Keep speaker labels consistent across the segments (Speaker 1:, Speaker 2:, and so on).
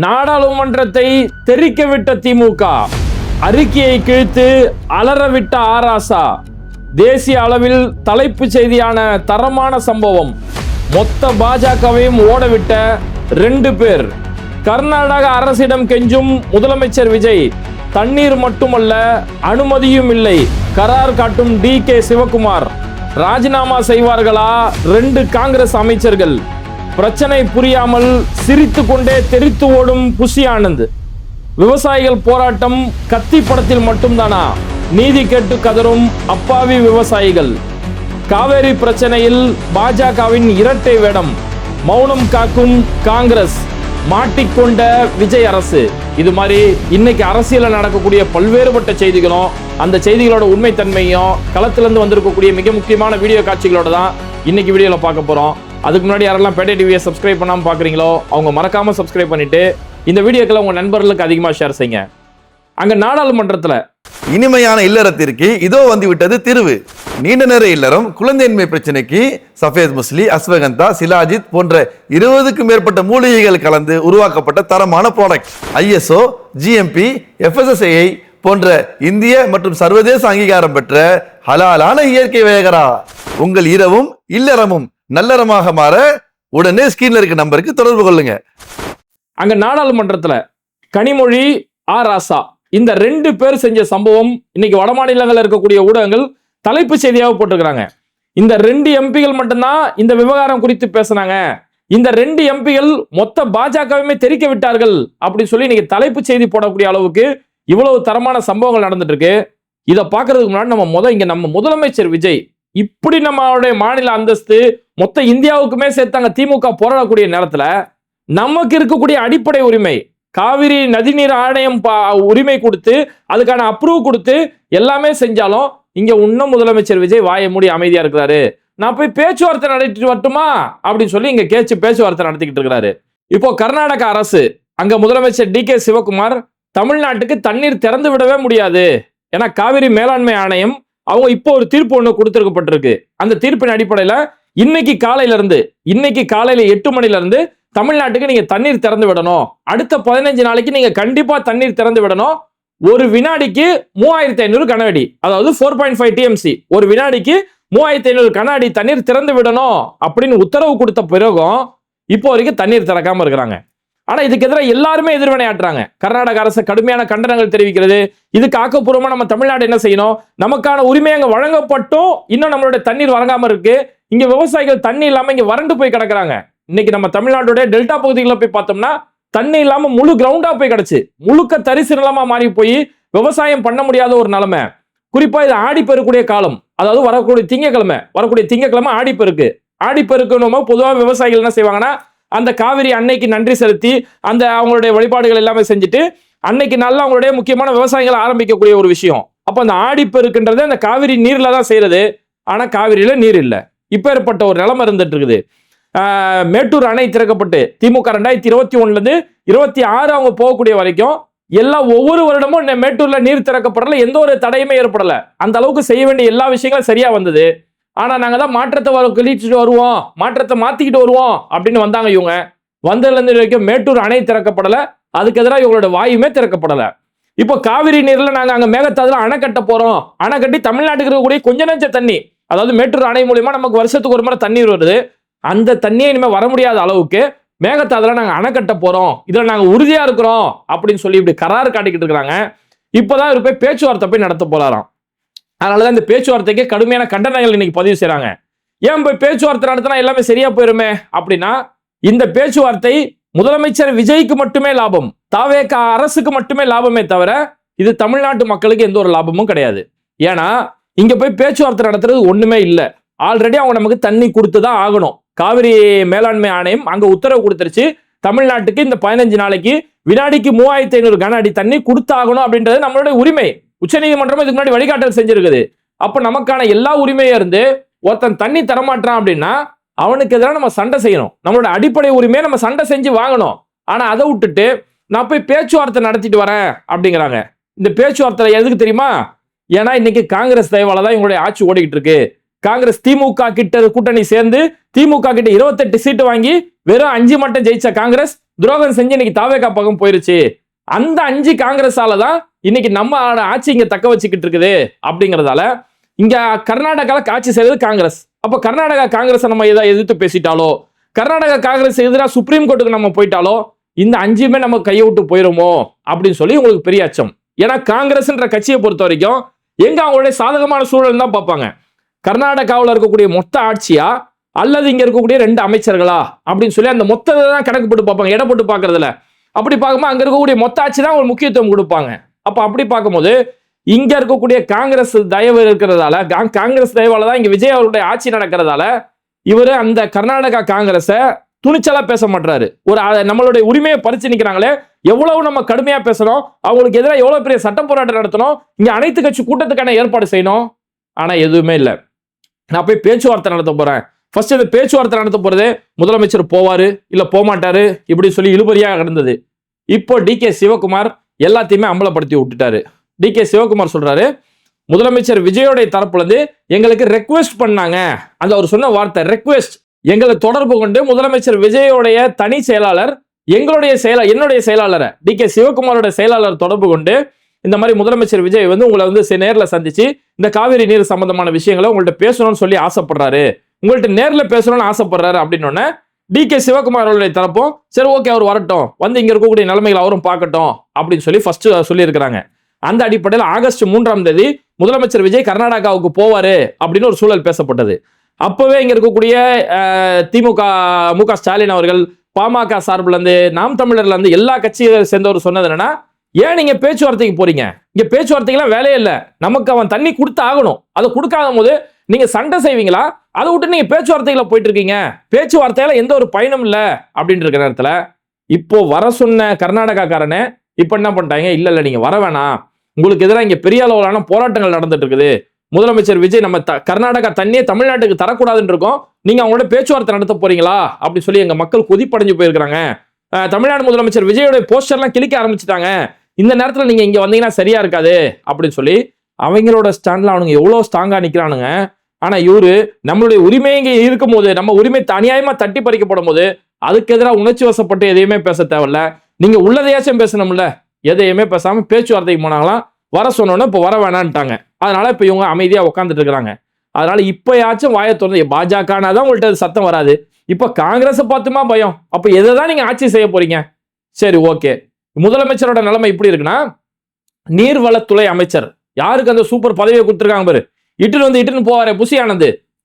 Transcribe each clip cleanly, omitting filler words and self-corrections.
Speaker 1: நாடாளுமன்றத்தை தெறிக்கவிட்ட திமுக, அறிக்கையை கிழித்து அலறவிட்ட ஆராசா, தேசிய அளவில் தலைப்பு செய்தியான தரமான சம்பவம், மொத்த பாஜகவையும் ஓடவிட்ட 2 பேர். கர்நாடக அரசிடம் கெஞ்சும் முதலமைச்சர் விஜய், தண்ணீர் மட்டுமல்ல அனுமதியும் இல்லை, கரார் காட்டும் DK சிவகுமார். ராஜினாமா செய்வார்களா 2 காங்கிரஸ் அமைச்சர்கள்? பிரச்சனை புரியாமல் சிரித்து கொண்டே தெரித்து ஓடும் புஷி ஆனந்த். விவசாயிகள் போராட்டம் கத்தி படத்தில் மட்டும்தானா? நீதி கேட்டு கதரும் அப்பாவி விவசாயிகள். காவேரி பிரச்சனையில் பாஜகவின் இரட்டை வேடம், மௌனம் காக்கும் காங்கிரஸ், மாட்டிக்கொண்ட விஜய் அரசு. இது மாதிரி இன்னைக்கு அரசியல நடக்கக்கூடிய பல்வேறுபட்ட செய்திகளும் அந்த செய்திகளோட உண்மைத்தன்மையும் களத்திலிருந்து வந்திருக்கக்கூடிய மிக முக்கியமான வீடியோ காட்சிகளோட தான் இன்னைக்கு வீடியோல பார்க்க போறோம். அதுக்கு முன்னாடி யாரெல்லாம் பேட்டை டிவியை சப்ஸ்கிரைப் பண்ணாம பாக்குறீங்களோ அவங்க மறக்காம சப்ஸ்கிரைப் பண்ணிட்டு இந்த வீடியோக்களை உங்க நண்பர்களுக்கு அதிகமா ஷேர் செய்யுங்க. அங்க நாடாளுமன்றத்துல
Speaker 2: இனிமையான இல்லறத்திற்கு இதோ வந்து விட்டது தீர்வு. நீண்ட நேர இல்லறம், குழந்தையின்மை பிரச்சனைக்கு சஃபேத் முஸ்லி, அஸ்வகந்தா, சிலாஜித் போன்ற 20க்கும் மேற்பட்ட மூலிகைகள் கலந்து உருவாக்கப்பட்ட தரமான ப்ராடக்ட். ISO, GMP, FSSAI போன்ற இந்திய மற்றும் சர்வதேச அங்கீகாரம் பெற்ற ஹலாலான இயற்கை வேகரா. உங்கள் இரவும் இல்லறமும் நல்லறமாக மாற உடனே ஸ்கிரீன்ல இருக்க நம்பருக்கு தொடர்பு கொள்ளுங்க.
Speaker 1: அங்க நாடாளுமன்றத்துல கனிமொழி, ராசா இந்த 2 பேர் செஞ்ச சம்பவம் இன்னைக்கு வட மாநிலங்களில் இருக்கக்கூடிய ஊடகங்கள் தலைப்பு செய்தியாக போட்டிருக்கிறாங்க. இந்த 2 எம்பிகள் மட்டும்தான் இந்த விவகாரம் குறித்து பேசினாங்க. இந்த 2 எம்பிகள் மொத்த பாஜகவுமே தெரிக்க விட்டார்கள் அப்படின்னு சொல்லி இன்னைக்கு தலைப்பு செய்தி போடக்கூடிய அளவுக்கு இவ்வளவு தரமான சம்பவங்கள் நடந்துட்டு இருக்கு. இதை பார்க்கறதுக்கு முன்னாடி நம்ம முதலமைச்சர் விஜய் இப்படி நம்மளுடைய மாநில அந்தஸ்து மொத்த இந்தியாவுக்குமே சேர்த்தாங்க திமுக போராடக்கூடிய நேரத்துல நமக்கு இருக்கக்கூடிய அடிப்படை உரிமை காவிரி நதிநீர் ஆணையம் உரிமை கொடுத்து அதுக்கான அப்ரூவ் கொடுத்து எல்லாமே செஞ்சாலும் இங்க இன்னும் முதலமைச்சர் விஜய் வாயை மூடி அமைதியா இருக்கிறாரு. நான் போய் பேச்சுவார்த்தை நடத்திட்டு வரட்டுமா அப்படின்னு சொல்லி இங்க பேச்சுவார்த்தை நடத்திக்கிட்டு இருக்கிறாரு. இப்போ கர்நாடக அரசு அங்க முதலமைச்சர் DK சிவகுமார் தமிழ்நாட்டுக்கு தண்ணீர் திறந்து விடவே முடியாது, ஏன்னா காவிரி மேலாண்மை ஆணையம் அவங்க இப்போ ஒரு தீர்ப்பு ஒண்ணு கொடுத்திருக்கப்பட்டிருக்கு. அந்த தீர்ப்பின் அடிப்படையில இன்னைக்கு காலையில 8 மணில இருந்து தமிழ்நாட்டுக்கு நீங்க தண்ணீர் திறந்து விடணும். அடுத்த 15 நாளைக்கு நீங்க கண்டிப்பா தண்ணீர் திறந்து விடணும். ஒரு வினாடிக்கு 3500 கனஅடி, அதாவது 4.5 TMC, ஒரு வினாடிக்கு 3500 கனஅடி தண்ணீர் திறந்து விடணும் அப்படின்னு உத்தரவு கொடுத்த பிறகும் இப்போ வரைக்கும் தண்ணீர் திறக்காம இருக்கிறாங்க. ஆனா இதுக்கு எதிராக எல்லாருமே எதிர்வினையாற்றுறாங்க. கர்நாடக அரசு கடுமையான கண்டனங்கள் தெரிவிக்கிறது. இதுக்கு ஆக்கப்பூர்வமா நம்ம தமிழ்நாடு என்ன செய்யணும்? நமக்கான உரிமை அங்க வழங்கப்பட்டும் இன்னும் நம்மளுடைய தண்ணீர் வழங்காம இருக்கு. இங்க விவசாயிகள் தண்ணி இல்லாம இங்க வறண்டு போய் கிடக்குறாங்க. இன்னைக்கு நம்ம தமிழ்நாட்டுடைய டெல்டா பகுதிகளில் போய் பார்த்தோம்னா தண்ணி இல்லாம முழு கிரவுண்டா போய் கிடச்சு, முழுக்க தரிசு நிலமா மாறி போய் விவசாயம் பண்ண முடியாத ஒரு நிலைமை. குறிப்பா இது ஆடிப்பெருக்கூடிய காலம், அதாவது வரக்கூடிய திங்கக்கிழமை ஆடிப்பெருக்குன்னு பொதுவாக விவசாயிகள் என்ன செய்வாங்கன்னா அந்த காவிரி அன்னைக்கு நன்றி செலுத்தி அந்த அவங்களுடைய வழிபாடுகள் எல்லாமே செஞ்சுட்டு அன்னைக்கு நல்லா அவங்களுடைய முக்கியமான விவசாயிகளை ஆரம்பிக்கக்கூடிய ஒரு விஷயம். அப்ப அந்த ஆடிப்பெருக்குன்றது அந்த காவிரி நீர்ல தான் செய்யறது. ஆனா காவிரியில நீர் இல்லை. இப்ப ஏற்பட்ட ஒரு நிலைமை இருந்துட்டு இருக்குது. மேட்டூர் அணை திறக்கப்பட்டு திமுக 2021 இருந்து 26 அவங்க போகக்கூடிய வரைக்கும் எல்லாம் ஒவ்வொரு வருடமும் மேட்டூர்ல நீர் திறக்கப்படல, எந்த ஒரு தடையுமே ஏற்படல. அந்த அளவுக்கு செய்ய வேண்டிய எல்லா விஷயங்களும் சரியா வந்தது. ஆனா நாங்க தான் மாற்றத்தை கழிச்சுட்டு வருவோம், மாற்றத்தை மாத்திக்கிட்டு வருவோம் அப்படின்னு வந்தாங்க. இவங்க வந்ததுல இருந்து வரைக்கும் மேட்டூர் அணை திறக்கப்படல, அதுக்கு எதிராக இவங்களோட வாயுமே திறக்கப்படல. இப்போ காவிரி நீர்ல நாங்க அங்க மேகத்தாதுல அணை கட்ட போறோம், அணை கட்டி தமிழ்நாட்டுக்கு இருக்கக்கூடிய கொஞ்ச நெஞ்ச தண்ணி, அதாவது மேட்டூர் அணை மூலியமா நமக்கு வருஷத்துக்கு ஒரு முறை தண்ணீர் வருது, அந்த தண்ணியே இனிமே வர முடியாத அளவுக்கு மேகத்தாதுல நாங்க அணை கட்ட போறோம், இதுல நாங்க உறுதியா இருக்கிறோம் அப்படின்னு சொல்லி இப்படி கராறு காட்டிக்கிட்டு இருக்கிறாங்க. இப்பதான் இவர் போய் பேச்சுவார்த்தை போய் நடத்த போறாராம். அதனாலதான் இந்த பேச்சுவார்த்தைக்கு கடுமையான கண்டனங்கள் இன்னைக்கு பதிவு செய்யறாங்க. ஏன் போய் பேச்சுவார்த்தை நடத்தினா எல்லாமே சரியா போயிருமே அப்படின்னா, இந்த பேச்சுவார்த்தை முதலமைச்சர் விஜய்க்கு மட்டுமே லாபம், தாவேக அரசுக்கு மட்டுமே லாபமே தவிர இது தமிழ்நாட்டு மக்களுக்கு எந்த ஒரு லாபமும் கிடையாது. ஏன்னா இங்க போய் பேச்சுவார்த்தை நடத்துறது ஒண்ணுமே இல்லை. ஆல்ரெடி அவங்க நமக்கு தண்ணி கொடுத்துதான் ஆகணும். காவிரி மேலாண்மை ஆணையம் அங்க உத்தரவு கொடுத்துருச்சு, தமிழ்நாட்டுக்கு இந்த 15 நாளைக்கு வினாடிக்கு 3500 கன அடி தண்ணி கொடுத்தாகணும் அப்படின்றது நம்மளுடைய உரிமை. உச்சநீதிமன்றம் இதுக்கு முன்னாடி வழிகாட்டல் செஞ்சிருக்குது. அப்ப நமக்கான எல்லா உரிமையா இருந்து ஒருத்தன் தண்ணி தரமாட்டான் அப்படின்னா அவனுக்கு எதிராக நம்ம சண்டை செய்யணும். நம்மளோட அடிப்படை உரிமையை நம்ம சண்டை செஞ்சு வாங்கணும். ஆனா அதை விட்டுட்டு நான் போய் பேச்சுவார்த்தை நடத்திட்டு வரேன் அப்படிங்கிறாங்க. இந்த பேச்சுவார்த்தை எதுக்கு தெரியுமா? ஏன்னா இன்னைக்கு காங்கிரஸ் தயவால தான் இவங்களுடைய ஆட்சி ஓடிக்கிட்டு இருக்கு. காங்கிரஸ் திமுக கிட்ட கூட்டணி சேர்ந்து திமுக கிட்ட 28 சீட்டு வாங்கி வெறும் 5 மட்டும் ஜெயிச்ச காங்கிரஸ் துரோகம் செஞ்சு இன்னைக்கு தாவேகா பக்கம் போயிருச்சு. அந்த 5 காங்கிரஸால தான் இன்னைக்கு நம்ம ஆட்சி இங்க தக்க வச்சுக்கிட்டு இருக்குது அப்படிங்கறதால இங்க கர்நாடகால ஆட்சி செய்யறது காங்கிரஸ். அப்ப கர்நாடகா காங்கிரஸ் நம்ம ஏதாவது எதிர்த்து பேசிட்டாலோ, கர்நாடகா காங்கிரஸ் எதிராக சுப்ரீம் கோர்ட்டுக்கு நம்ம போயிட்டாலோ இந்த 5மே நம்ம கையை விட்டு போயிருமோ அப்படின்னு சொல்லி உங்களுக்கு பெரிய அச்சம். ஏன்னா காங்கிரஸ்ன்ற கட்சியை பொறுத்த வரைக்கும் எங்க அவங்களுடைய சாதகமான சூழல் தான் பார்ப்பாங்க. கர்நாடகாவில் இருக்கக்கூடிய மொத்த ஆட்சியா அல்லது இங்க இருக்கக்கூடிய 2 அமைச்சர்களா அப்படின்னு சொல்லி அந்த மொத்தத்தை தான் கணக்கு போட்டு பார்ப்பாங்க, எடை போட்டு பார்க்கறதுல. அப்படி பார்க்கும்போது அங்க இருக்கக்கூடிய மொத்த ஆட்சி தான் ஒரு முக்கியத்துவம் கொடுப்பாங்க. அப்ப அப்படி பார்க்கும்போது இங்க இருக்கக்கூடிய காங்கிரஸ் தயவு இருக்கிறதால, காங்கிரஸ் தயவால தான் இங்க விஜய் அவருடைய ஆட்சி நடக்கிறதால இவரு அந்த கர்நாடகா காங்கிரஸை துணிச்சலா பேச மாட்டாரு. நம்மளுடைய உரிமையை பறிச்சு நிக்கிறாங்களே, எவ்வளவு நம்ம கடுமையா பேசணும், அவங்களுக்கு எதிராக எவ்வளவு பெரிய சட்ட போராட்டம் நடத்தணும், இங்க அனைத்து கட்சி கூட்டத்துக்கான ஏற்பாடு செய்யணும். ஆனா எதுவுமே இல்லை. நான் போய் பேச்சுவார்த்தை நடத்த போறேன். ஃபர்ஸ்ட் இந்த பேச்சுவார்த்தை நடத்த போறதே முதலமைச்சர் போவாரு இல்ல போமாட்டாரு இப்படி சொல்லி இழுபறியாக இருந்தது. இப்போ டி.கே. சிவகுமார் எல்லாத்தையுமே அம்பலப்படுத்தி விட்டுட்டாரு. டி.கே. சிவகுமார் சொல்றாரு, முதலமைச்சர் விஜயோடைய தரப்புல இருந்து எங்களுக்கு ரெக்வெஸ்ட் பண்ணாங்க. அந்த அவர் சொன்ன வார்த்தை ரெக்வெஸ்ட். எங்களை தொடர்பு கொண்டு முதலமைச்சர் விஜயோடைய தனி செயலாளர் என்னுடைய செயலாளரை டி.கே. சிவகுமாரோட செயலாளர் தொடர்பு கொண்டு இந்த மாதிரி முதலமைச்சர் விஜய் உங்களை நேர்ல சந்திச்சு இந்த காவிரி நீர் சம்பந்தமான விஷயங்களை உங்கள்ட்ட பேசணும்னு சொல்லி ஆசைப்படுறாரு, உங்கள்ட்ட நேர்ல பேசணும்னு ஆசைப்படுறாரு அப்படின்னு டி.கே. சிவகுமாரோட தரப்பும் சரி ஓகே அவர் வரட்டும், இங்க இருக்கக்கூடிய நிலைமைகள் அவரும் பார்க்கட்டும் அப்படின்னு சொல்லி ஃபர்ஸ்ட் சொல்லி இருக்கிறாங்க. அந்த அடிப்படையில் ஆகஸ்ட் 3ஆம் தேதி முதலமைச்சர் விஜய் கர்நாடகாவுக்கு போவாரு அப்படின்னு ஒரு சூழல் பேசப்பட்டது. அப்பவே இங்க இருக்கக்கூடிய திமுக மு.க. ஸ்டாலின் அவர்கள், பாமக சார்பில் இருந்து, நாம் தமிழர்ல இருந்து எல்லா கட்சியை சேர்ந்தவர் சொன்னது என்னன்னா, ஏன் நீங்க பேச்சுவார்த்தைக்கு போறீங்க, இங்க பேச்சுவார்த்தைக்கெல்லாம் வேலையே இல்லை, நமக்கு அவன் தண்ணி கொடுத்து ஆகணும், அதை கொடுக்காத போது நீங்க சண்டை செய்வீங்களா, அதை விட்டு நீங்க பேச்சுவார்த்தைகளை போயிட்டு இருக்கீங்க, பேச்சுவார்த்தையில எந்த ஒரு பயனும் இல்லை அப்படின்னு இருக்கிற நேரத்துல இப்போ வர சொன்ன கர்நாடகாக்காரனே இப்ப என்ன பண்ணிட்டாங்க, இல்ல நீங்க வர வேணாம், உங்களுக்கு எதிராக இங்க பெரிய அளவிலான போராட்டங்கள் நடந்துட்டு இருக்குது, முதலமைச்சர் விஜய் நம்ம கர்நாடகா தண்ணியை தமிழ்நாட்டுக்கு தரக்கூடாதுன்னு இருக்கோம், நீங்க அவங்களோட பேச்சுவார்த்தை நடத்த போறீங்களா அப்படின்னு சொல்லி எங்க மக்கள் கொதிப்படைஞ்சு போயிருக்காங்க. தமிழ்நாடு முதலமைச்சர் விஜயோட போஸ்டர்லாம் கிளிக்க ஆரம்பிச்சுட்டாங்க, இந்த நேரத்துல நீங்க இங்க வந்தீங்கன்னா சரியா இருக்காது அப்படின்னு சொல்லி அவங்களோட ஸ்டாண்ட்ல அவனுங்க எவ்வளவு ஸ்ட்ராங்கா நிக்கிறானுங்க. ஆனா இவரு நம்மளுடைய உரிமை இங்க இருக்கும் போது, நம்ம உரிமை அநியாயமா தட்டி பறிக்கப்படும் போது அதுக்கு எதிராக உணர்ச்சி வசப்பட்டு எதையுமே பேச தேவையில்ல, நீங்க உள்ளதையாச்சும் பேசணும்ல, எதையுமே பேசாம பேச்சுவார்த்தைக்கு போனாங்களாம். வர சொன்னோன்னு இப்போ வர வேணான்ட்டாங்க. அதனால இப்ப இவங்க அமைதியா உட்காந்துட்டு இருக்கிறாங்க. அதனால இப்பயாச்சும் வாயை திறந்து, பாஜகனாதான் உங்கள்கிட்ட சத்தம் வராது, இப்ப காங்கிரஸ் பார்த்துமா பயம், அப்ப எதைதான் நீங்க ஆட்சி செய்ய போறீங்க? சரி ஓகே, முதலமைச்சரோட நிலைமை இப்படி இருக்குன்னா, நீர்வளத்துறை அமைச்சர் யாருக்கு அந்த சூப்பர் பதவியை கொடுத்துருக்காங்க பாரு, இட்டுன்னு போவாரு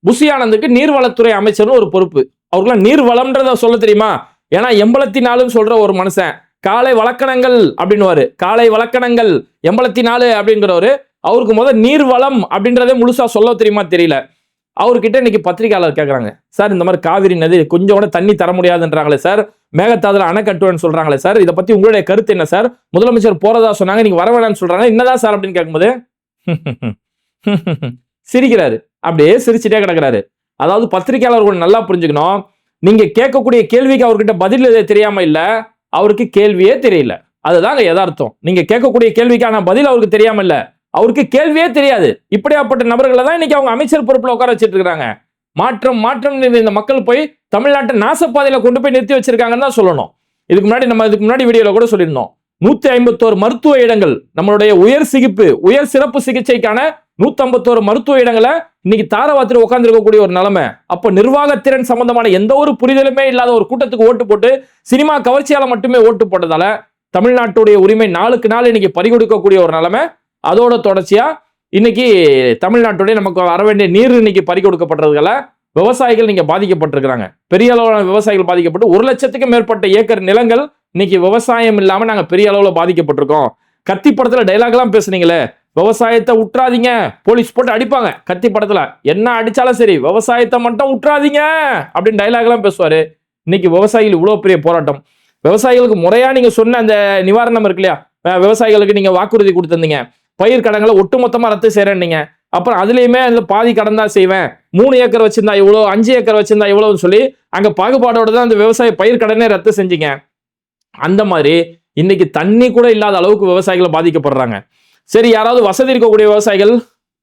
Speaker 1: புஷி ஆனந்துக்கு நீர்வளத்துறை அமைச்சர்னு ஒரு பொறுப்பு. அவருக்குலாம் நீர்வளம்ன்றத சொல்ல தெரியுமா? ஏன்னா 84 சொல்ற ஒரு மனுஷன் காலை வழக்கணங்கள் அப்படின்னுவாரு, காலை வழக்கணங்கள் 84 அப்படிங்கிறவரு, அவருக்கு முதல் நீர்வளம் அப்படின்றதே முழுசா சொல்ல தெரியுமா தெரியல. அவர்கிட்ட இன்னைக்கு பத்திரிகையாளர் கேட்கறாங்க, சார் இந்த மாதிரி காவிரி நதி கொஞ்சம் கூட தண்ணி தர முடியாதுன்றாங்களே சார், மேகதாதுல அணை கட்டுவேன்னு சொல்றாங்களே சார், இதை பத்தி உங்களுடைய கருத்து என்ன சார், முதலமைச்சர் போறதா சொன்னாங்க, நீங்க வர வேணாம்னு சொல்றாங்க, என்னதான் சார் அப்படின்னு கேட்கும்போது சிரிக்கிறாரு, அப்படியே சிரிச்சுட்டே கிடக்குறாரு. அதாவது பத்திரிகையாளர்கள் நல்லா புரிஞ்சுக்கணும், நீங்க கேட்கக்கூடிய கேள்விக்கு அவர்கிட்ட பதில் தெரியாம இல்ல, அவருக்கு கேள்வியே தெரியல, அதுதாங்க யதார்த்தம். நீங்க கேட்கக்கூடிய கேள்விக்கான பதில் அவருக்கு தெரியாம இல்ல, அவருக்கு கேள்வியே தெரியாது. இப்படியாப்பட்ட நபர்களை தான் இன்னைக்கு அவங்க அமைச்சர் பொறுப்புல உட்கார வச்சிட்டு இருக்காங்க. மாற்றம் இந்த மக்கள் போய் தமிழ்நாட்டை நாசப்பாதையில கொண்டு போய் நிறுத்தி வச்சிருக்காங்கன்னு தான் சொல்லணும். இதுக்கு முன்னாடி வீடியோல கூட சொல்லியிருந்தோம், 151 மருத்துவ இடங்கள், நம்மளுடைய உயர் சிறப்பு சிகிச்சைக்கான 151 மருத்துவ இடங்களை இன்னைக்கு தாரவாத்திர உட்கார்ந்து இருக்கக்கூடிய ஒரு நிலைமை. அப்ப நிர்வாகத்திறன் சம்பந்தமான எந்த ஒரு புரிதலுமே இல்லாத ஒரு கூட்டத்துக்கு ஓட்டு போட்டு சினிமா கவர்ச்சியால மட்டுமே ஓட்டு போட்டதால தமிழ்நாட்டுடைய உரிமை நாளுக்கு நாள் இன்னைக்கு பறிகொடுக்கக்கூடிய ஒரு நிலைமை. அதோட தொடர்ச்சியா இன்னைக்கு தமிழ்நாட்டுடைய நமக்கு வர வேண்டிய நீர் இன்னைக்கு பறிகொடுக்கப்படுறதுல விவசாயிகள் நீங்க பாதிக்கப்பட்டிருக்கிறாங்க. பெரிய அளவுல விவசாயிகள் பாதிக்கப்பட்டு 1 லட்சத்துக்கும் மேற்பட்ட ஏக்கர் நிலங்கள் இன்னைக்கு விவசாயம் இல்லாம நாங்க பெரிய அளவுல பாதிக்கப்பட்டிருக்கோம். கத்தி படத்துல டைலாக் எல்லாம் பேசுனீங்களே, விவசாயத்தை உற்றாதீங்க, போலீஸ் போட்டு அடிப்பாங்க. கத்தி படத்துல என்ன அடிச்சாலும் சரி, விவசாயத்தை மட்டும் உற்றாதீங்க அப்படின்னு டைலாக் எல்லாம் பேசுவாரு. இன்னைக்கு விவசாயிகள் இவ்வளவு பெரிய போராட்டம். விவசாயிகளுக்கு முறையா நீங்க சொன்ன அந்த நிவாரணம் இருக்கு இல்லையா, விவசாயிகளுக்கு நீங்க வாக்குறுதி கொடுத்திருந்தீங்க, பயிர் கடன்களை ஒட்டுமொத்தமா ரத்து செய்யறேன்னீங்க. அப்புறம் அதுலயுமே பாதி கடன் தான் செய்வேன், 3 ஏக்கர் வச்சிருந்தா இவ்வளவு, 5 ஏக்கர் வச்சிருந்தா இவ்வளவுன்னு சொல்லி அங்க பாகுபாடோட தான் அந்த விவசாய பயிர் கடனே ரத்து செஞ்சீங்க. அந்த மாதிரி இன்னைக்கு தண்ணி கூட இல்லாத அளவுக்கு விவசாயிகள் பாதிக்கப்படுறாங்க. சரி, யாராவது வசதி இருக்கக்கூடிய விவசாயிகள்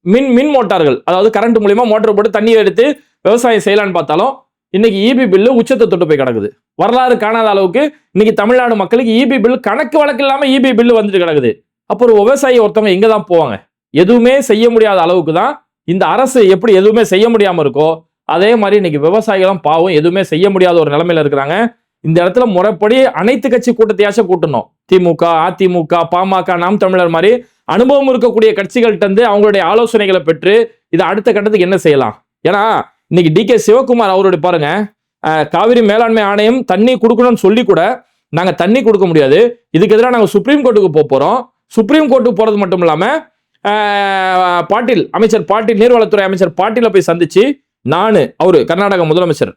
Speaker 1: மின் மோட்டார்கள், அதாவது கரண்ட் மூலியமா மோட்டர் போட்டு தண்ணியை எடுத்து விவசாயம் செய்யலான்னு பார்த்தாலும் இன்னைக்கு இபி பில்லு உச்சத்தை தொட்டு போய் கிடக்குது. வரலாறு காணாத அளவுக்கு இன்னைக்கு தமிழ்நாடு மக்களுக்கு இபி பில் கணக்கு வழக்கு இல்லாம இபி பில்லு வந்துட்டு கிடக்குது. அப்போ ஒரு விவசாயி ஒருத்தவங்க எங்க தான் போவாங்க? எதுவுமே செய்ய முடியாத அளவுக்கு தான் இந்த அரசு எப்படி எதுவுமே செய்ய முடியாம இருக்கோ அதே மாதிரி இன்னைக்கு விவசாயிகளும் பாவம் எதுவுமே செய்ய முடியாத ஒரு நிலைமையில இருக்கிறாங்க. இந்த இடத்துல முறைப்படி அனைத்து கட்சி கூட்டத்தையாச்சும் கூட்டணும். திமுக, அதிமுக, பாமக, நாம் தமிழர் மாதிரி அனுபவம் இருக்கக்கூடிய கட்சிகள்கிட்ட இருந்து அவங்களுடைய ஆலோசனைகளை பெற்று இதை அடுத்த கட்டத்துக்கு என்ன செய்யலாம். ஏன்னா இன்னைக்கு டி.கே. சிவகுமார் அவருடைய பாருங்க, காவிரி மேலாண்மை ஆணையம் தண்ணி கொடுக்கணும்னு சொல்லி கூட நாங்க தண்ணி கொடுக்க முடியாது, இதுக்கு எதிராக நாங்க சுப்ரீம் கோர்ட்டுக்கு போறோம். சுப்ரீம் கோர்ட்டுக்கு போறது மட்டும் இல்லாம பாட்டீல், அமைச்சர் பாட்டீல், நீர்வளத்துறை அமைச்சர் பாட்டீல போய் சந்திச்சு அவரு கர்நாடக முதலமைச்சர்,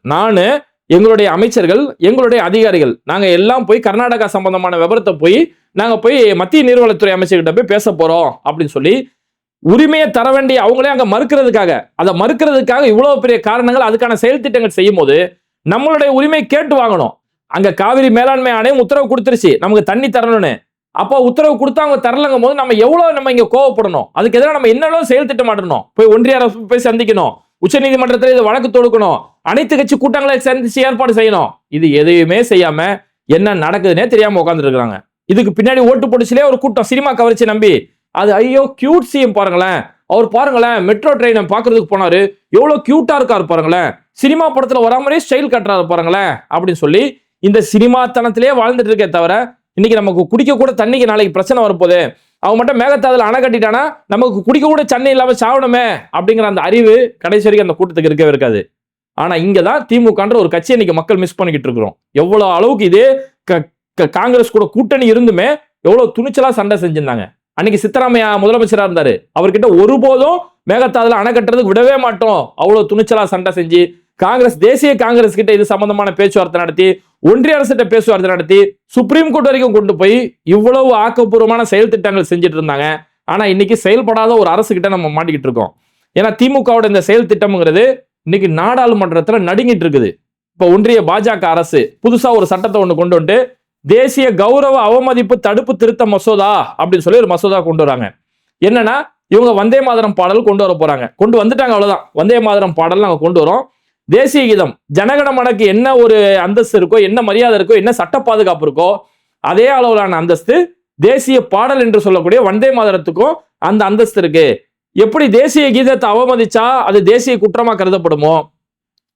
Speaker 1: எங்களுடைய அமைச்சர்கள், எங்களுடைய அதிகாரிகள், நாங்க எல்லாம் போய் கர்நாடகா சம்பந்தமான விவரத்தை நாங்க போய் மத்திய நீர்வளத்துறை அமைச்சர்கிட்ட போய் பேச போறோம் அப்படின்னு சொல்லி உரிமையை தர வேண்டிய அவங்களே அங்க மறுக்கிறதுக்காக இவ்வளவு பெரிய காரணங்கள், அதுக்கான செயல் திட்டங்கள் செய்யும் போது நம்மளுடைய உரிமை கேட்டு வாங்கணும். அங்க காவிரி மேலாண்மை ஆணையம் உத்தரவு கொடுத்துருச்சு நமக்கு தண்ணி தரணும்னு. அப்போ உத்தரவு கொடுத்தா அவங்க தரலங்கும் போது நம்ம இங்க கோவப்படணும். அதுக்கு எதிராக நம்ம என்னெல்லாம் செயல் திட்டம் மாட்டணும். போய் ஒன்றிய அரசு போய் சந்திக்கணும், உச்சநீதிமன்றத்தில் இது வழக்கு தொடுக்கணும், அனைத்து கட்சி கூட்டங்களை சந்திச்சு ஏற்பாடு செய்யணும். இது எதையுமே செய்யாம என்ன நடக்குதுன்னே தெரியாம உட்கார்ந்து இருக்காங்க. இதுக்கு பின்னாடி ஓட்டு போட்டுச்சுலே ஒரு கூட்டம் சினிமா கவர்ச்சி நம்பி அது ஐயோ கியூட் சிஎம் பாருங்களேன், அவர் பாருங்களேன் மெட்ரோ ட்ரெயினை பாக்குறதுக்கு போனாரு, எவ்வளவு கியூட்டா இருக்காரு பாருங்களேன், சினிமா படத்துல வர மாதிரியே ஸ்டைல் கட்டுறாரு பாருங்களேன் அப்படின்னு சொல்லி இந்த சினிமா தனத்திலேயே வாழ்ந்துட்டு இருக்கே தவிர இன்னைக்கு நமக்கு குடிக்க கூட தண்ணிக்கு நாளைக்கு பிரச்சனை வரப்போகுது, அவங்க மட்டும் மேகத்தாதுல அணை கட்டிட்டானா நமக்கு குடிக்க கூட தண்ணி இல்லாம சாவணுமே அப்படிங்கிற அந்த அறிவு கடைசி வரைக்கும் அந்த கூட்டத்துக்கு இருக்கவே இருக்காது. ஆனா இங்கதான் திமுகன்ற ஒரு கட்சியை இன்னைக்கு மக்கள் மிஸ் பண்ணிக்கிட்டு இருக்கிறோம். எவ்வளவு அளவுக்கு இதே காங்கிரஸ் கூட கூட்டணி இருந்துமே எவ்வளவு துணிச்சலா சண்டை செஞ்சிருந்தாங்க. அன்னைக்கு சித்தராமையா முதலமைச்சரா இருந்தாரு, அவர்கிட்ட ஒருபோதும் மேகத்தாதுல அணை கட்டுறதுக்கு விடவே மாட்டோம் அவ்வளவு துணிச்சலா சண்டை செஞ்சு தேசிய காங்கிரஸ் கிட்ட இது சம்பந்தமான பேச்சுவார்த்தை நடத்தி, ஒன்றிய அரசிட்ட பேச்சுவார்த்தை நடத்தி, சுப்ரீம் கோர்ட் வரைக்கும் கொண்டு போய் இவ்வளவு ஆக்கப்பூர்வமான செயல் திட்டங்கள் செஞ்சுட்டு இருந்தாங்க. ஆனா இன்னைக்கு செயல்படாத ஒரு அரசு கிட்ட நம்ம மாட்டிக்கிட்டு இருக்கோம். ஏன்னா திமுகவோட இந்த செயல் திட்டம்ங்கிறது இன்னைக்கு நாடாளுமன்றத்துல நடுங்கிட்டு இருக்குது. இப்ப ஒன்றிய பாஜக அரசு புதுசா ஒரு சட்டத்தை ஒண்ணு கொண்டு வந்து தேசிய கௌரவ அவமதிப்பு தடுப்பு திருத்த மசோதா அப்படின்னு சொல்லி ஒரு மசோதா கொண்டு வராங்க. என்னன்னா இவங்க வந்தே மாதரம் பாடல் கொண்டு வர போறாங்க, கொண்டு வந்துட்டாங்க, அவ்வளவுதான். வந்தே மாதரம் பாடல் நாங்க கொண்டு வரோம். தேசிய கீதம் ஜனகணமனக்கு என்ன ஒரு அந்தஸ்து இருக்கோ, என்ன மரியாதை இருக்கோ, என்ன சட்ட பாதுகாப்பு இருக்கோ அதே அளவிலான அந்தஸ்து தேசிய பாடல் என்று சொல்லக்கூடிய வந்தே மாதரத்துக்கும் அந்த அந்தஸ்து இருக்கு. எப்படி தேசிய கீதத்தை அவமதிச்சா அது தேசிய குற்றமா கருதப்படுமோ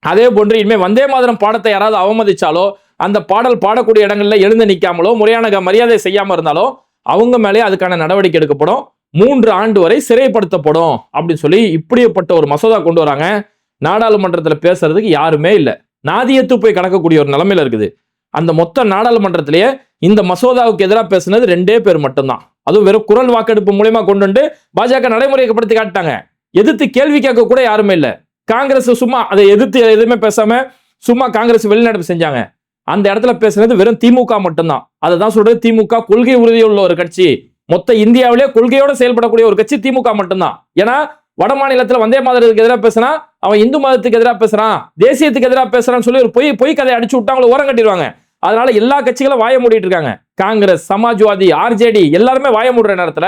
Speaker 1: அதே போன்று இனிமே வந்தே மாதரம் பாடத்தை யாராவது அவமதிச்சாலோ, அந்த பாடல் பாடக்கூடிய இடங்கள்ல எழுந்து நிற்காமலோ, முறையான மரியாதை செய்யாம இருந்தாலோ அவங்க மேலே அதுக்கான நடவடிக்கை எடுக்கப்படும், 3 ஆண்டு வரை சிறைப்படுத்தப்படும் அப்படின்னு சொல்லி இப்படிப்பட்ட ஒரு மசோதா கொண்டு வராங்க. நாடாளுமன்றத்தில் பேசுறதுக்கு யாருமே இல்லை, நாதியத்து போய் கடக்கக்கூடிய ஒரு நிலைமையில இருக்குது. அந்த மொத்த நாடாளுமன்றத்திலேயே இந்த மசோதாவுக்கு எதிராக பேசுனது 2 பேர் மட்டும்தான். அதுவும் வெறும் குரல் வாக்கெடுப்பு மூலமா கொண்டு வந்து பாஜக நடைமுறைப்படுத்தி காட்டாங்க. எதிர்த்து கேள்வி கேட்க கூட யாருமே இல்லை. காங்கிரஸ் சும்மா அதை எதிர்த்து எதுவுமே பேசாம சும்மா காங்கிரஸ் வெளிநடப்பு செஞ்சாங்க. அந்த இடத்துல பேசுனது வெறும் திமுக மட்டும்தான். அதை தான் சொல்றது, திமுக கொள்கை உறுதியுள்ள ஒரு கட்சி, மொத்த இந்தியாவிலே கொள்கையோட செயல்படக்கூடிய ஒரு கட்சி திமுக மட்டும்தான். ஏன்னா வட மாநிலத்துல வந்தே மாதத்துக்கு எதிராக பேசுனா அவன் இந்து மதத்துக்கு எதிராக பேசுறான், தேசியத்துக்கு எதிராக பேசுறான்னு சொல்லி ஒரு பொய் கதையை அடிச்சு விட்டு அவங்களை ஓரம் கட்டிடுவாங்க. அதனால எல்லா கட்சிகளும் வாய மூடிட்டு இருக்காங்க. காங்கிரஸ், சமாஜ்வாதி, ஆர்ஜேடி எல்லாருமே வாய மூடுற நேரத்துல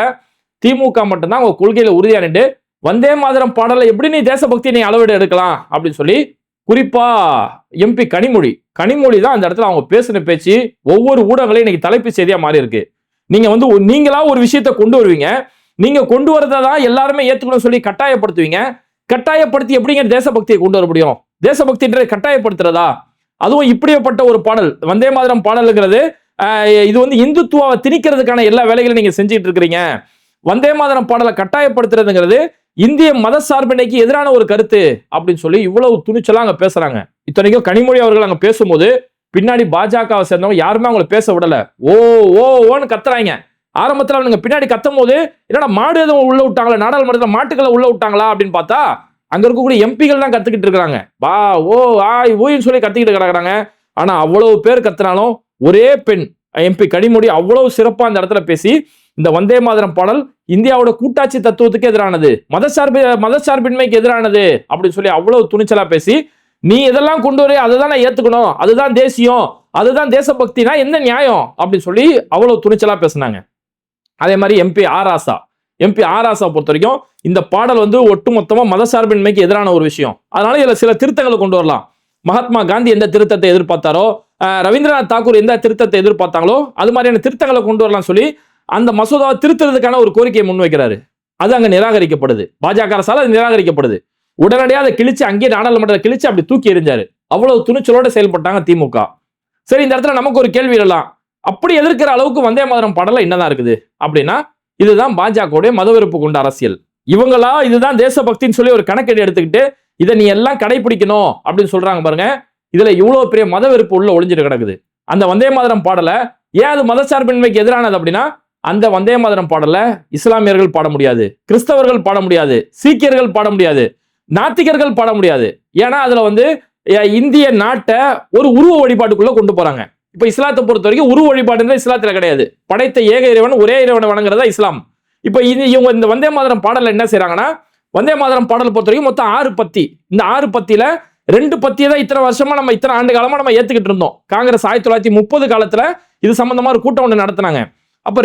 Speaker 1: திமுக மட்டும்தான் அவங்க கொள்கையில உறுதியானிட்டு வந்தே மாதரம் பாடலை எப்படி நீ தேசபக்தி நீ அளவீடு எடுக்கலாம் அப்படின்னு சொல்லி குறிப்பா எம்பி கனிமொழி தான் அந்த இடத்துல அவங்க பேசின பேச்சு ஒவ்வொரு ஊடகங்களையும் இன்னைக்கு தலைப்பு செய்தியா மாறி இருக்கு. நீங்களா ஒரு விஷயத்தை கொண்டு வருவீங்க, நீங்க கொண்டு வரதை தான் எல்லாருமே ஏத்துக்கணும் சொல்லி கட்டாயப்படுத்துவீங்க. கட்டாயப்படுத்தி எப்படிங்க தேசபக்தியை கொண்டு வர முடியும்? தேசபக்தின்ற கட்டாயப்படுத்துறதா? அதுவும் இப்படிப்பட்ட ஒரு பாடல் வந்தே மாதரம் பாடல்ங்கிறது இது இந்துத்துவாவை திணிக்கிறதுக்கான எல்லா வேலைகளும் நீங்க செஞ்சுட்டு இருக்கிறீங்க. வந்தே மாதரம் பாடலை கட்டாயப்படுத்துறதுங்கிறது இந்திய மத சார்பின்மைக்கு எதிரான ஒரு கருத்து அப்படின்னு சொல்லி இவ்வளவு துணிச்சலா அங்க பேசுறாங்க. இத்தனைக்கும் கனிமொழி அவர்கள் அங்க பேசும்போது பின்னாடி பாஜகவை சேர்ந்தவங்க யாருமே அவங்களை பேச விடல. ஓன்னு கத்துறாங்க. ஆரம்பத்துல அவங்க பின்னாடி கத்தும் போது என்னடா மாடு எதுவும் உள்ள விட்டாங்களா, நாடாளுமன்றத்தில் மாட்டுக்களை உள்ள விட்டாங்களா அப்படின்னு பார்த்தா அங்க இருக்கக்கூடிய எம்பிகள் தான் கத்துக்கிட்டு இருக்காங்க. ஓயின்னு சொல்லி கத்திக்கிட்டு கிடக்குறாங்க. ஆனா அவ்வளவு பேர் கத்துனாலும் ஒரே பெண் எம்பி கனிமொழி அவ்வளவு சிறப்பா அந்த இடத்துல பேசி இந்த வந்தே மாதரம் பாடல் இந்தியாவோட கூட்டாட்சி தத்துவத்துக்கு எதிரானது, மதசார்பின்மைக்கு எதிரானது அப்படின்னு சொல்லி அவ்வளவு துணிச்சலா பேசி நீ எதெல்லாம் கொண்டு வர அதுதான் நான் ஏத்துக்கணும், அதுதான் தேசியம், அதுதான் தேசபக்தினா என்ன நியாயம் அப்படின்னு சொல்லி அவ்வளவு துணிச்சலா பேசினாங்க. அதே மாதிரி எம்பி ஆர் ஆராசா பொறுத்த வரைக்கும் இந்த பாடல் ஒட்டுமொத்தமா மதசார்பின்மைக்கு எதிரான ஒரு விஷயம். அதனால இதுல சில திருத்தங்களை கொண்டு வரலாம். மகாத்மா காந்தி எந்த திருத்தத்தை எதிர்பார்த்தாரோ, ரவீந்திரநாத் தாக்கூர் எந்த திருத்தத்தை எதிர்பார்த்தாங்களோ அது மாதிரியான திருத்தங்களை கொண்டு வரலாம் சொல்லி அந்த மசோதாவை திருத்துறதுக்கான ஒரு கோரிக்கையை முன்வைக்கிறாரு. அது அங்க நிராகரிக்கப்படுது. பாஜக அரசால் அது நிராகரிக்கப்படுது. உடனடியாக அதை கிழிச்சு அங்கேயே நாடாளுமன்றத்தை கிழிச்சு அப்படி தூக்கி எறிஞ்சாரு. அவ்வளவு துணிச்சலோட செயல்பட்டாங்க திமுக. சரி, இந்த இடத்துல நமக்கு ஒரு கேள்வி எழலாம். அப்படி எதிர்க்கிற அளவுக்கு வந்தே மாதரம் பாடல என்னதான் இருக்குது அப்படின்னா, இதுதான் பாஜகவுடைய மதவெறுப்பு கொண்ட அரசியல். இவங்களா இதுதான் தேசபக்தின்னு சொல்லி ஒரு கணக்கெடு எடுத்துக்கிட்டு இதை நீ எல்லாம் கடைபிடிக்கணும் அப்படின்னு சொல்றாங்க பாருங்க. இதுல இவ்வளவு பெரிய மதவெறுப்பு உள்ள ஒளிஞ்சிட்டு கிடக்குது. அந்த வந்தே மாதரம் பாடல ஏன் அது மதச்சார்பின்மைக்கு எதிரானது அப்படின்னா, அந்த வந்தே மாதரம் பாடல இஸ்லாமியர்கள் பாட முடியாது, கிறிஸ்தவர்கள் பாட முடியாது, சீக்கியர்கள் பாட முடியாது, நாத்திகர்கள் பாட முடியாது. ஏன்னா அதுல இந்திய நாட்டை ஒரு உருவ வழிபாட்டுக்குள்ள கொண்டு போறாங்க. இப்ப இஸ்லாத்தை பொறுத்த வரைக்கும் உருவ வழிபாடுன்றது இஸ்லாத்துல கிடையாது. படைத்த ஏக இறைவன் ஒரே இறைவனை வணங்குறதா இஸ்லாம். இப்ப இவங்க இந்த வந்தே மாதரம் பாடல என்ன செய்யறாங்கன்னா, வந்தே மாதரம் பாடல் பொறுத்த வரைக்கும் மொத்தம் 6 பத்தி. இந்த 6 பத்தியில 2 பத்தியை தான் இத்தனை வருஷமா நம்ம இத்தனை ஆண்டு காலமா நம்ம ஏத்துக்கிட்டு இருந்தோம். காங்கிரஸ் 1930 காலத்துல இது சம்பந்தமா ஒரு கூட்டம் ஒன்று நடத்தினாங்க. அப்ப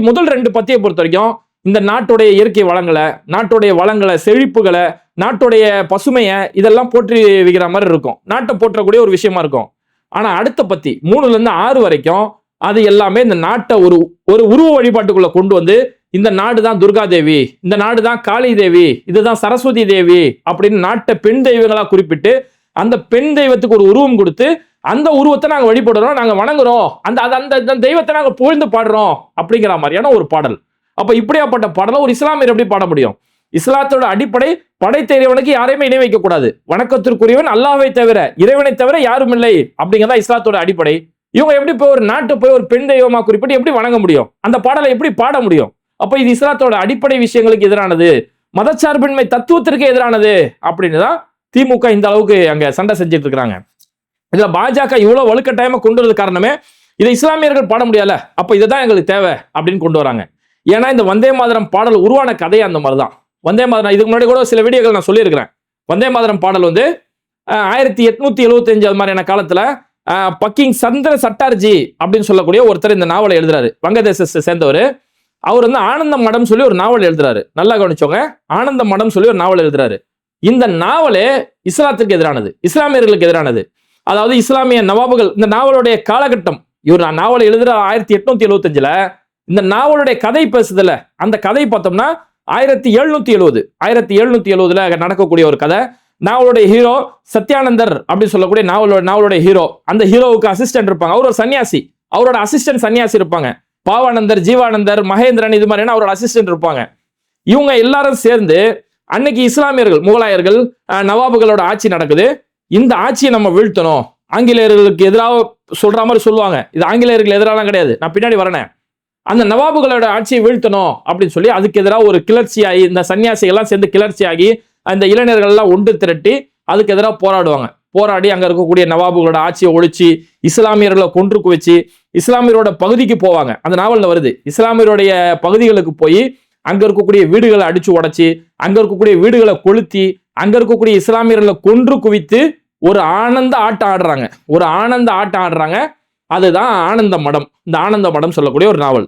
Speaker 1: முதல் 2 பத்தியை பொறுத்த வரைக்கும் இந்த நாட்டுடைய இயற்கை வளங்களை, செழிப்புகளை, நாட்டுடைய பசுமையை இதெல்லாம் போற்றி வைக்கிற மாதிரி இருக்கும். நாட்டை போற்றக்கூடிய ஒரு விஷயமா இருக்கும். ஆனா அடுத்த பத்தி 3ல இருந்து 6 வரைக்கும் அது எல்லாமே இந்த நாட்டை ஒரு உருவ வழிபாட்டுக்குள்ள கொண்டு வந்து, இந்த நாடு தான் துர்கா தேவி, இந்த நாடு தான் காளி தேவி, இதுதான் சரஸ்வதி தேவி அப்படின்னு நாட்டை பெண் தெய்வங்களா குறிப்பிட்டு அந்த பெண் தெய்வத்துக்கு ஒரு உருவம் கொடுத்து அந்த உருவத்தை நாங்க வழிபடுறோம், நாங்க வணங்குறோம், அந்த தெய்வத்தை நாங்க புகழ்ந்து பாடுறோம் அப்படிங்கிற மாதிரியான ஒரு பாடல். அப்ப இப்படியாப்பட்ட பாடலை ஒரு இஸ்லாமியர் எப்படி பாட முடியும்? இஸ்லாத்தோட அடிப்படை படைத்த இறைவனுக்கு யாரையுமே இணை வைக்க கூடாது. வணக்கத்திற்குரியவன் அல்லாஹ்வை தவிர, இறைவனை தவிர யாரும் இல்லை அப்படிங்கிறதா இஸ்லாத்தோட அடிப்படை. இவங்க எப்படி போய் ஒரு நாட்டு போய் ஒரு பெண் தெய்வமா குறிப்பிட்டு எப்படி வணங்க முடியும்? அந்த பாடலை எப்படி பாட முடியும்? அப்ப இது இஸ்லாத்தோட அடிப்படை விஷயங்களுக்கு எதிரானது, மதச்சார்பின்மை தத்துவத்திற்கு எதிரானது அப்படின்னு தான் திமுக இந்த அளவுக்கு அங்க சண்டை செஞ்சுட்டு இருக்காங்க. இதுல பாஜக இவ்வளவு வலுக்கட்டாயமா கொண்டு வரது காரணமே இதை இஸ்லாமியர்கள் பாட முடியல, அப்ப இதுதான் எங்களுக்கு தேவை அப்படின்னு கொண்டு வராங்க. ஏன்னா இந்த வந்தே மாதரம் பாடல் உருவான கதையை அந்த மாதிரிதான். வந்தே மாதரம் இதுக்கு முன்னாடி கூட சில வீடியோக்கள் நான் சொல்லியிருக்கிறேன். வந்தே மாதரம் பாடல் 1875 அது மாதிரியான காலத்துல பக்கிங் சந்திர சட்டார்ஜி அப்படின்னு சொல்லக்கூடிய ஒருத்தர் இந்த நாவலை எழுதுறாரு. வங்கதேசத்தை சேர்ந்தவர். அவர் ஆனந்த மடம் சொல்லி ஒரு நாவல் எழுதுறாரு. நல்லா கவனிச்சோங்க, ஆனந்த மடம் சொல்லி ஒரு நாவல் எழுதுறாரு. இந்த நாவலே இஸ்லாத்திற்கு எதிரானது, இஸ்லாமியர்களுக்கு எதிரானது. அதாவது இஸ்லாமிய நவாபுகள், இந்த நாவலுடைய காலகட்டம், இவர் நாவல் எழுதுற 1875ல இந்த நாவலுடைய கதை பேசுதுல, அந்த கதை பார்த்தோம்னா 1770 நடக்கக்கூடிய ஒரு கதை. நாவலுடைய ஹீரோ சத்யானந்தர் அப்படின்னு சொல்லக்கூடிய நாவலுடைய ஹீரோ. அந்த ஹீரோவுக்கு அசிஸ்டன்ட் இருப்பாங்க, அவர் ஒரு சன்னியாசி, அவரோட அசிஸ்டன்ட் சன்னியாசி இருப்பாங்க. பாவானந்தர், ஜீவானந்தர், மகேந்திரன் இது மாதிரியான அவரோட அசிஸ்டன்ட் இருப்பாங்க. இவங்க எல்லாரும் சேர்ந்து அன்னைக்கு இஸ்லாமியர்கள், முகலாயர்கள், நவாபுகளோட ஆட்சி நடக்குது. இந்த ஆட்சியை நம்ம வீழ்த்தணும், ஆங்கிலேயர்களுக்கு எதிராக சொல்ற மாதிரி சொல்லுவாங்க. இது ஆங்கிலேயர்கள் எதிராலாம் கிடையாது, நான் பின்னாடி வரேன். அந்த நவாபுகளோட ஆட்சியை வீழ்த்தணும் அப்படின்னு சொல்லி அதுக்கு எதிராக ஒரு கிளர்ச்சியாகி, இந்த சன்னியாசிகள்லாம் சேர்ந்து கிளர்ச்சியாகி அந்த இளைஞர்கள் எல்லாம் ஒன்று திரட்டி அதுக்கு எதிராக போராடுவாங்க. போராடி அங்க இருக்கக்கூடிய நவாபுகளோட ஆட்சியை ஒழிச்சு இஸ்லாமியர்களை கொன்று குவிச்சு இஸ்லாமியரோட பகுதிக்கு போவாங்க. அந்த நாவல்ல வருது, இஸ்லாமியருடைய பகுதிகளுக்கு போய் அங்க இருக்கக்கூடிய வீடுகளை அடிச்சு உடைச்சு, அங்க இருக்கக்கூடிய வீடுகளை கொளுத்தி, அங்க இருக்கக்கூடிய இஸ்லாமியர்களை கொன்று குவித்து ஒரு ஆனந்த ஆட்டம் ஆடுறாங்க. அதுதான் ஆனந்த மடம். இந்த ஆனந்த மடம் சொல்லக்கூடிய ஒரு நாவல்.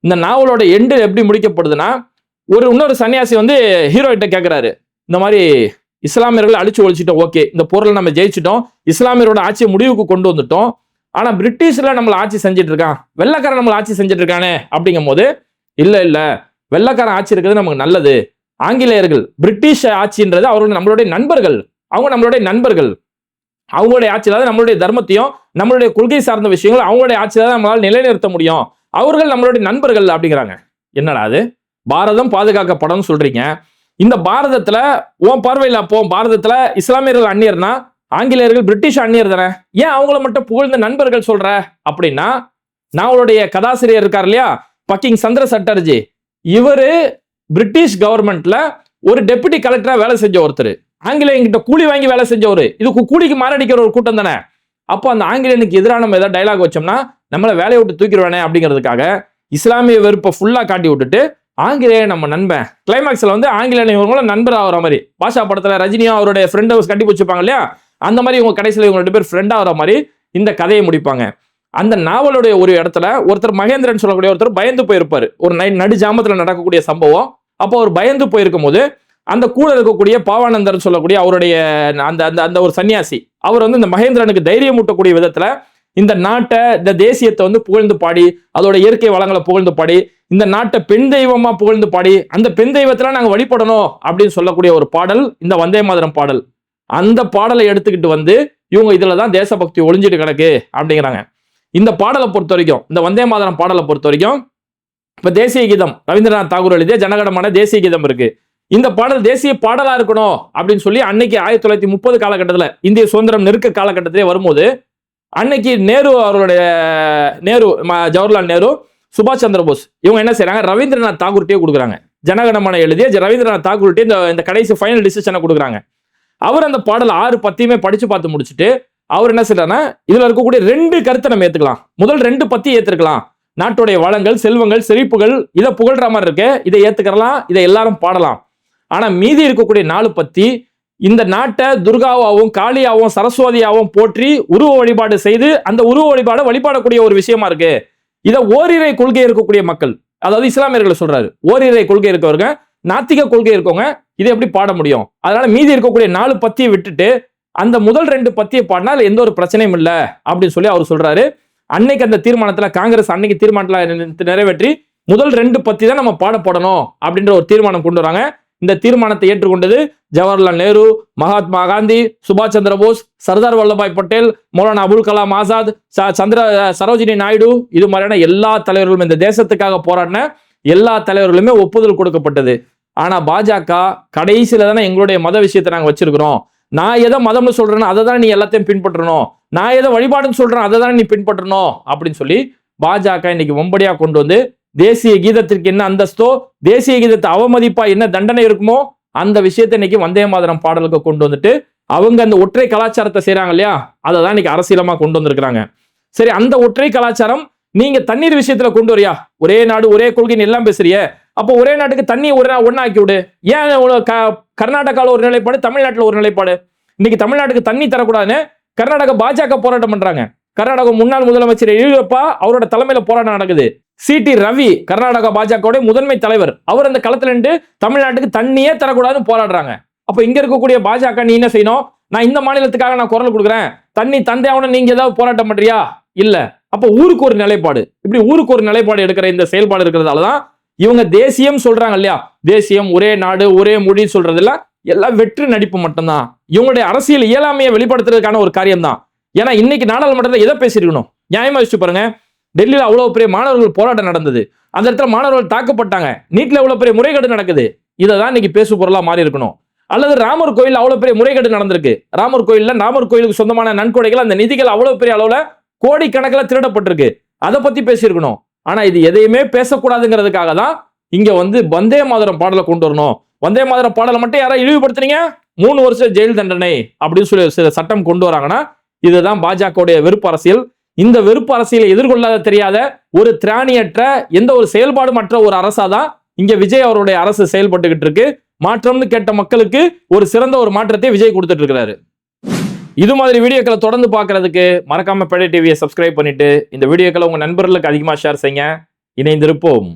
Speaker 1: இந்த நாவலோட எண்டு எப்படி முடிக்கப்படுதுன்னா, இன்னொரு சன்னியாசி ஹீரோயிட்ட கேட்கிறாரு, இந்த மாதிரி இஸ்லாமியர்களை அழிச்சு ஒழிச்சிட்டோம், ஓகே, இந்த போரில் நம்ம ஜெயிச்சிட்டோம், இஸ்லாமியரோட ஆட்சியை முடிவுக்கு கொண்டு வந்துட்டோம், ஆனா பிரிட்டிஷ்ல நம்மளை ஆட்சி செஞ்சுட்டு இருக்கான், வெள்ளைக்காரன் நம்மளை ஆட்சி செஞ்சுட்டு இருக்கானே அப்படிங்கும் போது, இல்ல வெள்ளைக்காரன் ஆட்சி இருக்கிறது நமக்கு நல்லது, ஆங்கிலேயர்கள் பிரிட்டிஷ் ஆட்சின்றது அவர்கள் நம்மளுடைய நண்பர்கள், அவங்களுடைய ஆட்சியில நம்மளுடைய தர்மத்தையும் நம்மளுடைய கொள்கை சார்ந்த விஷயங்கள் அவங்களுடைய ஆட்சியில நம்மளால நிலைநிறுத்த முடியும், அவர்கள் நம்மளுடைய நண்பர்கள் அப்படிங்கிறாங்க. என்னடா அது, பாரதம் பாதுகாக்கப்படும் சொல்றீங்க, இந்த பாரதத்துல உன் பார்வையில் அப்போ பாரதத்துல இஸ்லாமியர்கள் அந்நியர்னா ஆங்கிலேயர்கள் பிரிட்டிஷ் அந்நியர் தானே, ஏன் அவங்கள மட்டும் புகழ்ந்த நண்பர்கள் சொல்ற அப்படின்னா, நாவலுடைய கதாசிரியர் இருக்கார் இல்லையா பக்கிங் சந்திர சட்டர்ஜி, இவரு பிரிட்டிஷ் கவர்மெண்ட்ல ஒரு டெபுட்டி கலெக்டரா வேலை செஞ்ச ஒருத்தர், ஆங்கிலேயங்கிட்ட கூலி வாங்கி வேலை செஞ்சவர், இதுக்கு கூலிக்கு மாரடிக்கிற ஒரு கூட்டம் தானே. அப்போ அந்த ஆங்கிலேயனுக்கு எதிரான நம்ம ஏதாவது டைலாக் வச்சோம்னா நம்மளை வேலையை விட்டு தூக்கிடுவானே அப்படிங்கிறதுக்காக இஸ்லாமிய வெறுப்பை ஃபுல்லா காட்டி விட்டுட்டு ஆங்கிலேய நம்ம நண்பன், கிளைமேக்ஸ்ல ஆங்கிலேயன் இவங்களும் நண்பர் ஆகிற மாதிரி, பாஷா படத்துல ரஜினியும் அவருடைய ஃப்ரெண்ட் கட்டி வச்சுப்பாங்க இல்லையா, அந்த மாதிரி இவங்க கடைசியில் இவங்க 2 பேர் ஃப்ரெண்ட் ஆகிற மாதிரி இந்த கதையை முடிப்பாங்க. அந்த நாவலுடைய ஒரு இடத்துல ஒருத்தர் மகேந்திரன் சொல்லக்கூடிய ஒருத்தர் பயந்து போயிருப்பாரு. ஒரு நடு ஜாமத்துல நடக்கக்கூடிய சம்பவம். அப்போ அவர் பயந்து போயிருக்கும் போது அந்த கூட இருக்கக்கூடிய பாவானந்தர் சொல்லக்கூடிய அவருடைய அந்த அந்த அந்த ஒரு சன்னியாசி அவர் வந்து இந்த மகேந்திரனுக்கு தைரியம் ஊட்டக்கூடிய விதத்துல இந்த நாட்டை, இந்த தேசியத்தை வந்து புகழ்ந்து பாடி, அதோட இயற்கை வளங்களை புகழ்ந்து பாடி, இந்த நாட்டை பெண் தெய்வமா புகழ்ந்து பாடி, அந்த பெண் தெய்வத்துல நாங்க வழிபடணும் அப்படின்னு சொல்லக்கூடிய ஒரு பாடல் இந்த வந்தே மாதரம் பாடல். அந்த பாடலை எடுத்துக்கிட்டு வந்து இவங்க இதுலதான் தேசபக்தி ஒளிஞ்சிட்டு கிடக்கு அப்படிங்கிறாங்க. இந்த பாடலை பொறுத்த வரைக்கும், இந்த வந்தே மாதரம் பாடலை பொறுத்த வரைக்கும், இப்ப தேசிய கீதம் ரவீந்திரநாத் தாகூர் எழுதிய ஜனகணமன தேசிய கீதம் இருக்கு. இந்த பாடல் தேசிய பாடலா இருக்கணும் அப்படின்னு சொல்லி அன்னைக்கு 1930 காலகட்டத்துல இந்திய சுதந்திரம் நெருக்க காலகட்டத்திலே வரும்போது அன்னைக்கு நேரு அவர்களுடைய ஜவஹர்லால் நேரு, சுபாஷ் சந்திர போஸ் இவங்க என்ன செய்யறாங்க, ரவீந்திரநாத் தாகூர்ட்டே கொடுக்குறாங்க. ஜனகணமன எழுதிய ரவீந்திரநாத் தாகூர்ட்டே இந்த கடைசி ஃபைனல் டிசிஷனை கொடுக்குறாங்க. அவர் அந்த பாடல் 6 பத்தியுமே படிச்சு பார்த்து முடிச்சுட்டு அவர் என்ன செய்யறாருன்னா, இதுல இருக்கக்கூடிய 2 கருத்தை நம்ம ஏத்துக்கலாம். முதல் 2 பத்தி ஏத்துக்கலாம். நாட்டுடைய வளங்கள், செல்வங்கள், செழிப்புகள் இதை புகழ்ற மாதிரி இருக்கு, இதை ஏத்துக்கலாம், இதை எல்லாரும் பாடலாம். ஆனா மீதி இருக்கக்கூடிய 4 பத்தி இந்த நாட்டை துர்காவாவும் காளியாவும் சரஸ்வதியாவும் போற்றி உருவ வழிபாடு செய்து அந்த உருவ வழிபாடு வழிபாடக்கூடிய ஒரு விஷயமா இருக்கு. இதை ஓரிரை கொள்கை இருக்கக்கூடிய மக்கள், அதாவது இஸ்லாமியர்களை சொல்றாரு, ஓரிரை கொள்கை இருக்கவங்க, நாத்திக கொள்கை இருக்கவங்க இதை எப்படி பாட முடியும்? அதனால மீதி இருக்கக்கூடிய 4 பத்தியை விட்டுட்டு அந்த முதல் 2 பத்தியை பாடினா எந்த ஒரு பிரச்சனையும் இல்லை அப்படின்னு சொல்லி அவர் சொல்றாரு. அன்னைக்கு அந்த தீர்மானத்துல காங்கிரஸ் அன்னைக்கு தீர்மானத்துல நிறைவேற்றி முதல் 2 பத்தி தான் நம்ம பாடப்படணும் அப்படின்ற ஒரு தீர்மானம் கொண்டு வராங்க. இந்த தீர்மானத்தை ஏற்றுக்கொண்டது ஜவஹர்லால் நேரு, மகாத்மா காந்தி, சுபாஷ் சந்திர போஸ், சர்தார் வல்லபாய் பட்டேல், மௌலானா அபுல் கலாம் ஆசாத், சரோஜினி நாயுடு, இது மாதிரியான எல்லா தலைவர்களும், இந்த தேசத்துக்காக போராடின எல்லா தலைவர்களுமே ஒப்புதல் கொடுக்கப்பட்டது. ஆனா பாஜக கடைசியில தானே எங்களுடைய மத விஷயத்தை நாங்க வச்சிருக்கிறோம், நான் எதை மதம்னு சொல்றேன்னா அதை தானே நீ எல்லாத்தையும் பின்பற்றணும், நான் எதை வழிபாடுன்னு சொல்றேன் அதை தானே நீ பின்பற்றணும் அப்படின்னு சொல்லி பாஜக இன்னைக்கு வம்படியா கொண்டு வந்து தேசிய கீதத்திற்கு என்ன அந்தஸ்தோ, தேசிய கீதத்தை அவமதிப்பா என்ன தண்டனை இருக்குமோ அந்த விஷயத்தை இன்னைக்கு வந்தே மாதரம் பாடலுக்கு கொண்டு வந்துட்டு அவங்க அந்த ஒற்றை கலாச்சாரத்தை செய்யறாங்க இல்லையா, அதை தான் இன்னைக்கு அரசியலமா கொண்டு வந்திருக்கிறாங்க. சரி, அந்த ஒற்றை கலாச்சாரம் நீங்க தண்ணீர் விஷயத்துல கொண்டு வரியா, ஒரே நாடு ஒரே கொள்கைன்னு எல்லாம் பேசுறிய, அப்போ ஒரே நாட்டுக்கு தண்ணி ஒன்னாக்கி விடு. ஏன் கர்நாடகாவில் ஒரு நிலைப்பாடு, தமிழ்நாட்டில் ஒரு நிலைப்பாடு? இன்னைக்கு தமிழ்நாட்டுக்கு தண்ணி தரக்கூடாதுன்னு கர்நாடகா பாஜக போராட்டம் பண்றாங்க. கர்நாடக முன்னாள் முதலமைச்சர் எடியூரப்பா அவரோட தலைமையில போராட்டம் நடக்குது. சிடி ரவி கர்நாடகா பாஜக முதன்மை தலைவர், அவர் அந்த களத்துல நின்று தமிழ்நாட்டுக்கு தண்ணியே தரக்கூடாதுன்னு போராடுறாங்க. அப்ப இங்க இருக்கக்கூடிய பாஜக நீ என்ன செய்யணும், நான் இந்த மாநிலத்துக்காக நான் குரல் கொடுக்குறேன், தண்ணி தந்தையாவன நீங்க ஏதாவது போராட்டம் பண்றியா? இல்ல. அப்ப ஊருக்கு ஒரு நிலைப்பாடு, இப்படி ஊருக்கு ஒரு நிலைப்பாடு எடுக்கிற இந்த செயல்பாடு இருக்கிறதாலதான் இவங்க தேசியம் சொல்றாங்க இல்லையா, தேசியம் ஒரே நாடு ஒரே மொழி சொல்றதுல எல்லாம் வெற்று நடிப்பு மட்டும்தான். இவங்களுடைய அரசியல் இயலாமையை வெளிப்படுத்துறதுக்கான ஒரு காரியம் தான். ஏன்னா இன்னைக்கு நாடாளுமன்றத்தில் எதை பேசிருக்கணும், நியாயமா யோசிச்சு பாருங்க. டெல்லியில அவ்வளவு பெரிய மாணவர்கள் போராட்டம் நடந்தது, அந்த இடத்துல மாணவர்கள் தாக்கப்பட்டாங்க, நீட்ல எவ்வளவு பெரிய முறைகேடு நடக்குது, இதை தான் இன்னைக்கு பேசு பொருளா மாறி இருக்கணும். அல்லது ராமர் கோயில் அவ்வளவு பெரிய முறைகேடு நடந்திருக்கு, ராமர் கோயிலுக்கு சொந்தமான நன்கொடைகள், அந்த நிதிகள் அவ்வளவு பெரிய அளவுல கோடிக்கணக்கில் திருடப்பட்டிருக்கு, அதை பத்தி பேசியிருக்கணும். ஆனா இது எதையுமே பேசக்கூடாதுங்கிறதுக்காக தான் இங்க வந்து வந்தே மாதரம் பாடலை கொண்டு வரணும். வந்தே மாதரம் பாடலை மட்டும் யாராவது இழிவுபடுத்துறீங்க 3 வருஷம் ஜெயில் தண்டனை அப்படின்னு சொல்லி சில சட்டம் கொண்டு வராங்கன்னா இதுதான் பாஜகவுடைய வெறுப்பு அரசியல். இந்த வெறுப்பு அரசியலை எதிர்கொள்ள தெரியாத ஒரு திராணியற்ற எந்த ஒரு செயல்பாடுமற்ற ஒரு அரசாதான் இங்க விஜய் அவருடைய அரசு செயல்பட்டுக்கிட்டு இருக்கு. மாற்றம்னு கேட்ட மக்களுக்கு ஒரு சிறந்த ஒரு மாற்றத்தை விஜய் கொடுத்துட்டு இருக்கிறாரு. இது மாதிரி வீடியோக்களை தொடர்ந்து பார்க்கறதுக்கு மறக்காம பேடை டிவியை சப்ஸ்கிரைப் பண்ணிட்டு இந்த வீடியோக்களை உங்க நண்பர்களுக்கு அதிகமா ஷேர் செய்யுங்க. இணைந்திருப்போம்.